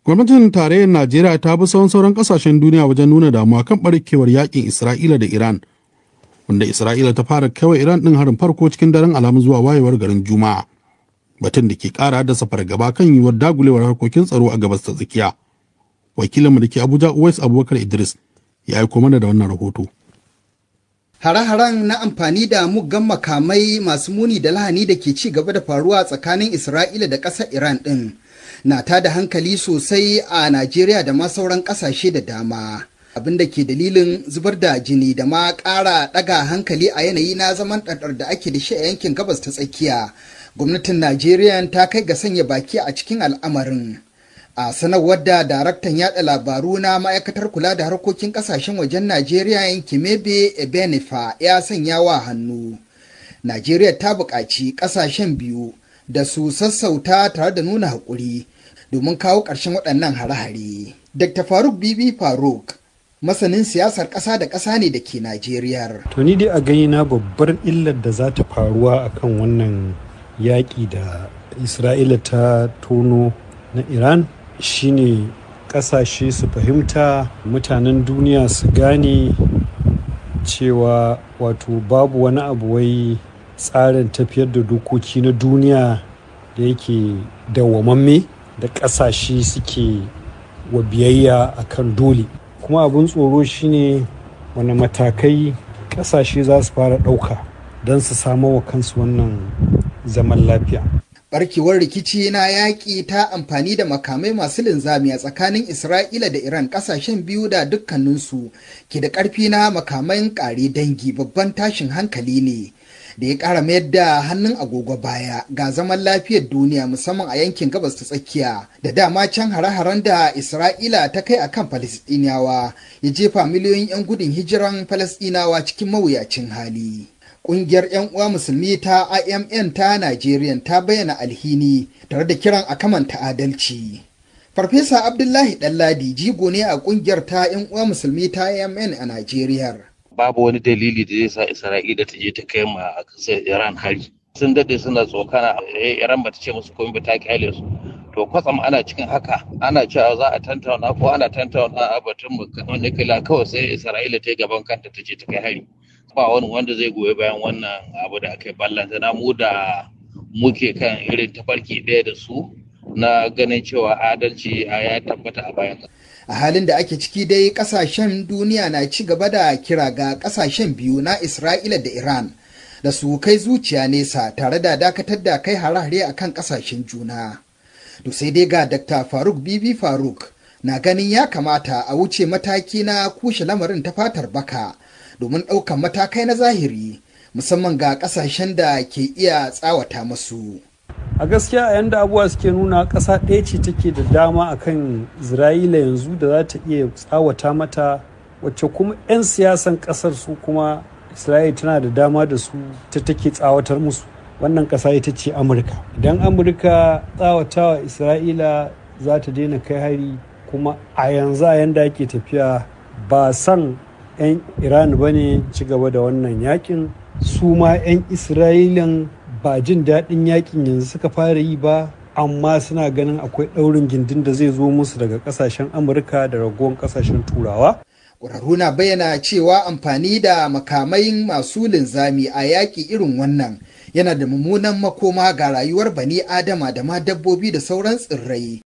Gwamnatin tarayyar Najeriya ta bi sauran kasashen duniya wajen nuna damuwa kan barkewar yakin Isra'ila da Iran, wanda Isra'ila ta fara kaiwa Iran ɗin harin farko cikin daren alamun zuwa wayewar garin Juma'a. Batun da ke ƙara haddasa fargaba kan yiwuwar dagulewar harkokin tsaro a gabas ta tsakiya. Wakilinmu da ke Abuja Uwais Abubakar Idris ya aiko mana da wannan rahoto. Hare-haren na amfani da muggan makamai masu muni da lahani da ke ci gaba da faruwa tsakanin Isra'ila da ƙasar Iran ɗin na tada hankali sosai a Najeriya da ma sauran ƙasashe da dama. Abin da ke dalilin zubar da jini da ma ƙara ɗaga hankali a yanayi na zaman ɗarɗar da ake da shi a yankin gabas ta tsakiya. Gwamnatin Najeriya ta kai ga sanya baki a cikin al'amarin. A sanarwar da daraktan yada labaru na ma'aikatar kula da harkokin kasashen wajen Najeriya Nkemebe Ebenefa ya sanya wa hannu. Najeriya ta buƙaci ƙasashen biyu da su sassauta tare da nuna haƙuri domin kawo ƙarshen waɗannan hare-hare. Dr. Faruk Bibi Faruk, masanin siyasar ƙasa da ƙasa ne da ke Najeriya. To ni dai a gani na babbar illar da za ta faruwa akan wannan yaƙi da Isra'ila ta tono na Iran shine kasashe su fahimta, mutanen duniya su gane cewa wato babu wani abu wai tsarin tafiyar da dokoki na duniya da yake dawwamamme da kasashe suke wa biyayya akan dole. Kuma abin tsoro shine wani matakai kasashe za su fara ɗauka don su samo wa kansu wannan zaman lafiya. Barkewar rikici na yaƙi ta amfani da makamai masu linzami a tsakanin Isra'ila da Iran, ƙasashen biyu da dukkaninsu ke da ƙarfi na makaman ƙare dangi, babban tashin hankali ne da ya ƙara mayar da hannun agogo baya ga zaman lafiyar duniya, musamman a yankin gabas ta tsakiya. Da dama can hare-haren da Isra'ila ta kai akan Falasɗinawa ya jefa miliyoyin 'yan gudun hijiran Falasɗinawa cikin mawuyacin hali. Ƙungiyar 'yan uwa musulmi ta IMN ta Najeriya ta bayyana alhini tare da kiran a kamanta adalci. Farfesa Abdullahi Ɗanladi jigo ne a ƙungiyar ta 'yan uwa musulmi ta IMN a Najeriya. Babu wani dalili da zai sa Isra'ila ta je ta kai ma a ƙasar Iran hari. Sun daɗe suna tsokana, Iran bata ce musu komai ba ta kyale su. To kwatsam ana cikin haka, ana cewa za a tantauna ko ana tantauna a batun nukila, kawai sai Isra'ila ta yi gaban kanta ta je ta kai hari. Ba wani wanda zai goyi bayan wannan abu da aka yi ballantana mu da muke kan irin tafarki ɗaya da su na ganin cewa adalci ya tabbata a bayan. A halin da ake ciki dai kasashen duniya na ci gaba da kira ga kasashen biyu na Isra'ila da Iran da su kai zuciya nesa tare da dakatar da kai hare-hare a kan kasashen juna. To sai dai ga Dr. Faruk Bibi Faruk na ganin ya kamata a wuce mataki na kushe lamarin ta fatar baka domin ɗaukan matakai na zahiri, musamman ga ƙasashen da ke iya tsawata masu. A gaskiya a yanda abubuwa suke nuna, ƙasa ɗaya ce take da dama akan Isra'ila yanzu da za ta iya tsawata mata, wacce kuma 'yan siyasan ƙasar su kuma Isra'ila tana da dama da su ta take tsawatar musu. Wannan ƙasa ita ce Amurka. Idan Amurka tsawatawa Isra'ila za ta daina kai hari, kuma a yanzu a yanda ake tafiya ba san 'yan Iran ba ne ci gaba da wannan yakin, su ma 'yan Isra'ilan ba jin daɗin yakin yanzu suka fara yi ba, amma suna ganin akwai ɗaurin gindin da zai zo musu daga ƙasashen Amurka da ragowar ƙasashen Turawa. Ƙwararru na bayyana cewa amfani da makamai masu linzami a yaƙi irin wannan yana da mummunan makoma ga rayuwar bani Adama da ma dabbobi da sauran tsirrai.